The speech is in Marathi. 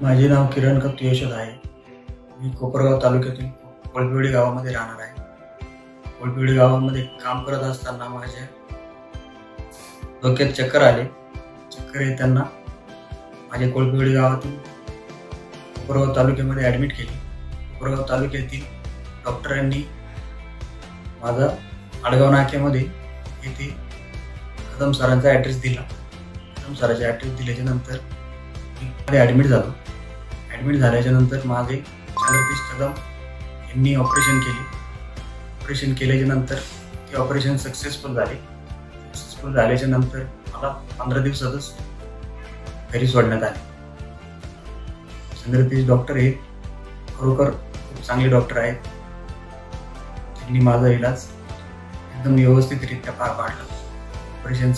माझे नाव किरण कप्ती यशोद आहे. मी कोपरगाव तालुक्यातील कोळपिवडी गावामध्ये राहणार आहे. कोळपिवडी गावामध्ये काम करत असताना माझ्या डोक्यात चक्कर आले. चक्कर येताना माझ्या कोळपिवडी गावातून कोपरगाव तालुक्यामध्ये ॲडमिट केले. कोपरगाव तालुक्यातील डॉक्टरांनी माझा आडगाव नाक्यामध्ये येथे कदम सरांचा ॲड्रेस दिला. कदम सराचा ॲड्रेस दिल्याच्या नंतर मी ॲडमिट झालो. ॲडमिट झाल्याच्या नंतर माझे चंद्रतीश कदम यांनी ऑपरेशन केले. ऑपरेशन केल्याच्या नंतर ते ऑपरेशन सक्सेसफुल झाले. सक्सेसफुल झाल्याच्या नंतर मला 15 दिवसातच घरी सोडण्यात आले. चंद्रतीश डॉक्टर हे खरोखर खूप चांगले डॉक्टर आहेत. त्यांनी माझा इलाज एकदम व्यवस्थितरित्या पार पाडला. ऑपरेशन